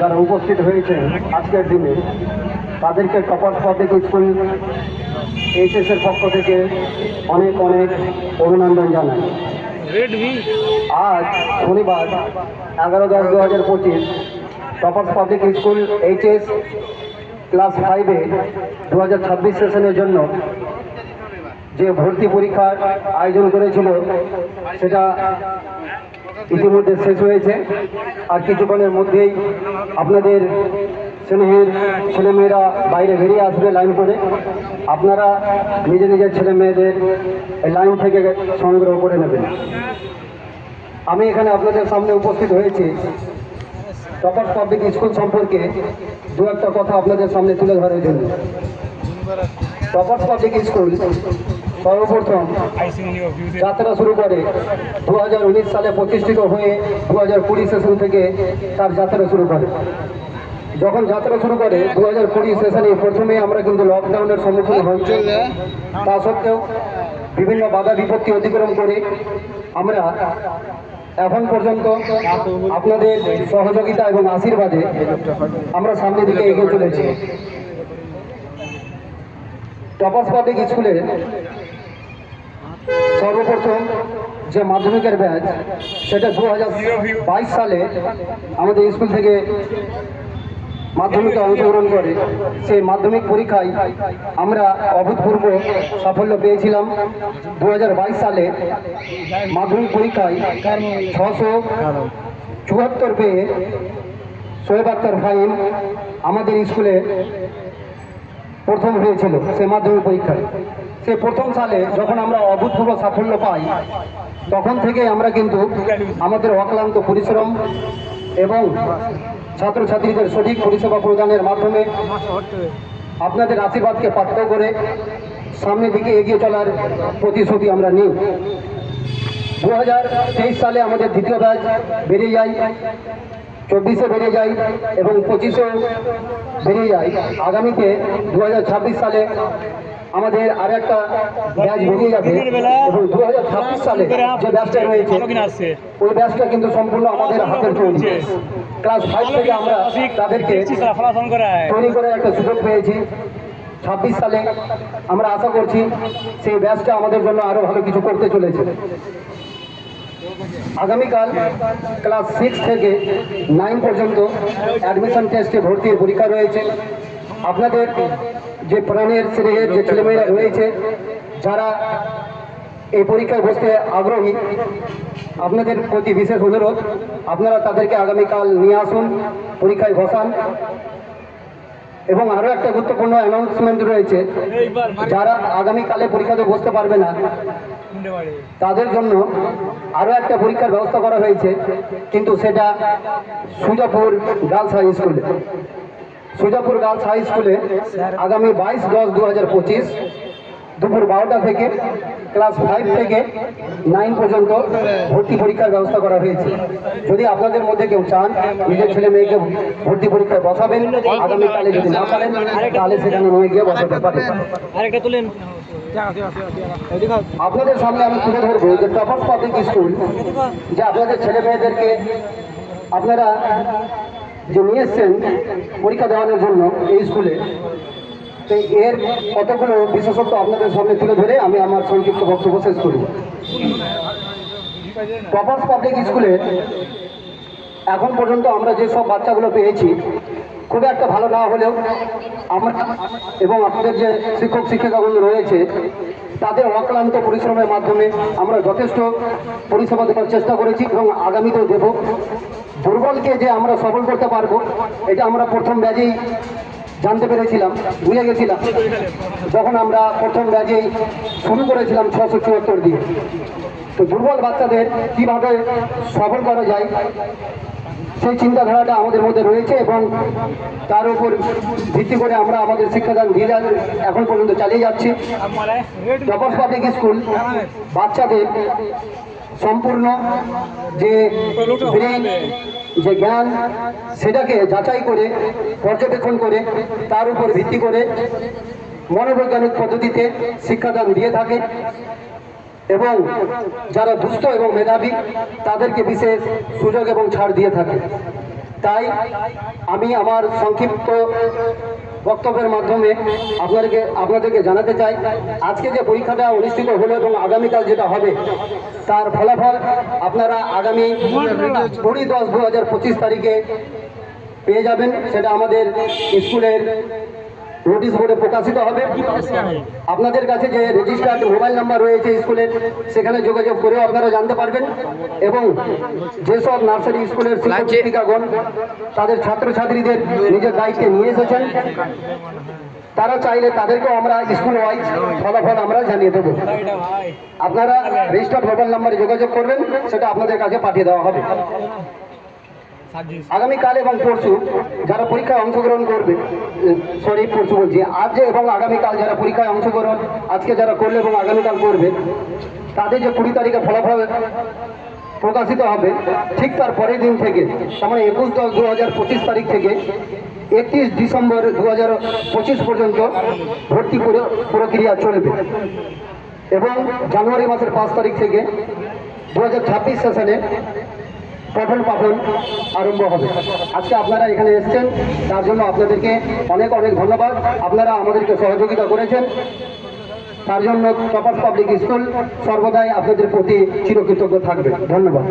যারা উপস্থিত হয়েছেন আজকের দিনে তাদেরকে টপার্স পাবলিক স্কুল এইচএসের পক্ষ থেকে অনেক অনেক অভিনন্দন জানাই। আজ শনিবার 11-10-2025 toppers public school HS class 5-এ 2026 সেশনের জন্য যে ভর্তি পরীক্ষার আয়োজন করেছিল সেটা ইতিমধ্যে শেষ হয়েছে। আর কিছুক্ষণের মধ্যেই আপনাদের স্নেহের ছেলেমেয়েরা বাইরে বেরিয়ে আসবে লাইন করে। আপনারা নিজের নিজের ছেলেমেয়েদের লাইন থেকে সংগ্রহ করে নেবেন। আমি এখানে আপনাদের সামনে উপস্থিত হয়েছি টপার্স পাবলিক স্কুল সম্পর্কে দু একটা কথা আপনাদের সামনে তুলে ধরার জন্য। টপার্স পাবলিক স্কুল সর্বপ্রথম যাত্রা শুরু করে 2019 সালে প্রতিষ্ঠিত হয়ে 2020 সেশন থেকে তার যাত্রা শুরু করে। যখন যাত্রা শুরু করে 2020 সেশনে প্রথমে আমরা কিন্তু লকডাউনের সম্মুখীন হই। তা সত্ত্বেও বিভিন্ন বাধা বিপত্তি অতিক্রম করে আমরা এখন পর্যন্ত আপনাদের সহযোগিতা এবং আশীর্বাদে আমরা সামনের দিকে এগিয়ে চলেছি। টপার্স পাবলিক স্কুলে সর্বপ্রথম যে মাধ্যমিকের ব্যাচ সেটা 2022 সালে আমাদের স্কুল থেকে মাধ্যমিকে অংশগ্রহণ করে। সেই মাধ্যমিক পরীক্ষায় আমরা অভূতপূর্ব সাফল্য পেয়েছিলাম। 2022 সালে মাধ্যমিক পরীক্ষায় 674 পেয়ে শোয়েব আক্তার ফাহিম আমাদের স্কুলে প্রথম হয়েছিল সেই মাধ্যমিক পরীক্ষায়। সে প্রথম সালে যখন আমরা অভূতপূর্ব সাফল্য পাই তখন থেকে আমরা কিন্তু আমাদের অক্লান্ত পরিশ্রম এবং ছাত্রছাত্রীদের সঠিক পরিষেবা প্রদানের মাধ্যমে আপনাদের আশীর্বাদকে পাত্র করে সামনের দিকে এগিয়ে চলার প্রতিশ্রুতি আমরা নিই। 2023 সালে আমাদের দ্বিতীয় ব্যাচ বেরিয়ে যায়, 24-এ বেরিয়ে যায় এবং 25-এও বেরিয়ে যায়। আগামীতে 2026 সালে আমাদের আর একটা ব্যাচ বেরিয়ে যাবে এবং 2026 সালে যে ব্যাচটা রয়েছে ওই ব্যাচটা কিন্তু সম্পূর্ণ আমাদের হাতের তৈরি। ক্লাস 5 থেকে আমরা তাদেরকে তৈরি করার একটা সুযোগ পেয়েছি। 26 সালে আমরা আশা করছি সেই ব্যাচটা আমাদের জন্য আরও ভালো কিছু করতে চলেছে। আগামীকাল ক্লাস 6 থেকে 9 পর্যন্ত অ্যাডমিশন টেস্টে ভর্তির পরীক্ষা রয়েছে। আপনাদের যে প্রাণের স্নেহের যে ছেলেমেয়েরা রয়েছে যারা এই পরীক্ষায় বসতে আগ্রহী, আপনাদের প্রতি বিশেষ অনুরোধ আপনারা তাদেরকে আগামীকাল নিয়ে আসুন, পরীক্ষায় বসান। এবং আরও একটা গুরুত্বপূর্ণ অ্যানাউন্সমেন্ট রয়েছে, যারা আগামীকালে পরীক্ষাতে বসতে পারবে না তাদের জন্য আরও একটা পরীক্ষার ব্যবস্থা করা হয়েছে, কিন্তু সেটা সুজাপুর গার্লস হাই স্কুলে। সুজাপুর গার্লস হাই স্কুলে আগামী 22-10-2025 দুপুর 12টা থেকে ক্লাস 5 থেকে 9 পর্যন্ত ভর্তি পরীক্ষার ব্যবস্থা করা হয়েছে। যদি আপনাদের মধ্যে কেউ চান নিজের ছেলে মেয়েকে ভর্তি পরীক্ষায় বসাবেন, আগামীকালে যদি না পারেন তাহলে সেখানে নিয়ে গিয়ে বসাতে পারেন। আপনাদের সামনে আমি তুলে ধরবো যে টপার্স পাবলিক স্কুল যে আপনাদের ছেলে মেয়েদেরকে আপনারা যে নিয়ে এসছেন পরীক্ষা দেওয়ানোর জন্য এই স্কুলে, তো এর কতগুলো বিশেষত্ব আপনাদের সামনে তুলে ধরে আমি আমার সংক্ষিপ্ত বক্তব্য শেষ করি। টপার্স পাবলিক স্কুলে এখন পর্যন্ত আমরা যেসব বাচ্চাগুলো পেয়েছি খুব একটা ভালো না হলেও আমরা এবং আপনাদের যে শিক্ষক শিক্ষিকাগুলো রয়েছে তাদের অক্লান্ত পরিশ্রমের মাধ্যমে আমরা যথেষ্ট পরিষেবা দেওয়ার চেষ্টা করেছি এবং আগামীতেও দেব। দুর্বলকে যে আমরা সফল করতে পারবো এটা আমরা প্রথম ব্যাচেই জানতে পেরেছিলাম, বুঝে গেছিলাম যখন আমরা প্রথম ব্যাচেই শুরু করেছিলাম 674 দিয়ে। তো দুর্বল বাচ্চাদের কীভাবে সফল করা যায় সেই চিন্তাধারাটা আমাদের মধ্যে রয়েছে এবং তার উপর ভিত্তি করে আমরা আমাদের শিক্ষাদান দিয়ে এখন পর্যন্ত চালিয়ে যাচ্ছি। টপার্স পাবলিক স্কুল বাচ্চাদের সম্পূর্ণ যে ব্রেন যে জ্ঞান সেটাকে যাচাই করে পর্যবেক্ষণ করে তার উপর ভিত্তি করে মনোবৈজ্ঞানিক পদ্ধতিতে শিক্ষাদান দিয়ে থাকে এবং যারা দুস্থ এবং মেধাবী তাদেরকে বিশেষ সুযোগ এবং ছাড় দিয়ে থাকে। তাই আমি আমার সংক্ষিপ্ত বক্তব্যের মাধ্যমে আপনাদেরকে জানাতে চাই, আজকে যে পরীক্ষাটা অনুষ্ঠিত হলো এবং আগামীকাল যেটা হবে তার ফলাফল আপনারা আগামী 20/10/2025 তারিখে পেয়ে যাবেন। সেটা আমাদের স্কুলের নোটিশ বোর্ডে প্রকাশিত হবে। আপনাদের কাছে যে রেজিস্টার্ড মোবাইল নাম্বার রয়েছে স্কুলের, সেখানে যোগাযোগ করেও আপনারা জানতে পারবেন। এবং যেসব নার্সারি স্কুলের শিক্ষক শিক্ষিকাগণ তাদের ছাত্রছাত্রীদের নিজের দায়িত্বে নিয়ে এসেছেন, তারা চাইলে তাদেরকেও আমরা স্কুল ওয়াইজ ফলাফল আমরা জানিয়ে দেবো। আপনারা রেজিস্টার্ড মোবাইল নাম্বারে যোগাযোগ করবেন, সেটা আপনাদের কাছে পাঠিয়ে দেওয়া হবে। আগামীকাল এবং পরশু যারা পরীক্ষায় অংশগ্রহণ করবে, পরশু বলছি, আজ এবং আগামীকাল যারা পরীক্ষায় অংশগ্রহণ আজকে যারা করলে এবং আগামীকাল করবে, তাদের যে 20 তারিখে ফলাফল প্রকাশিত হবে, ঠিক তার পরের দিন থেকে, তার মানে 21/10/2025 তারিখ থেকে 31 ডিসেম্বর 2025 পর্যন্ত ভর্তি প্রক্রিয়া চলবে। এবং জানুয়ারি মাসের 5 তারিখ থেকে 2026 সেশনে পঠন পাঠন আরম্ভ হবে। আজকে আপনারা এখানে এসেছেন, তার জন্য আপনাদেরকে অনেক অনেক ধন্যবাদ। আপনারা আমাদেরকে সহযোগিতা করেছেন, তার জন্য টপার্স পাবলিক স্কুল সর্বদাই আপনাদের প্রতি চিরকৃতজ্ঞ থাকবে। ধন্যবাদ।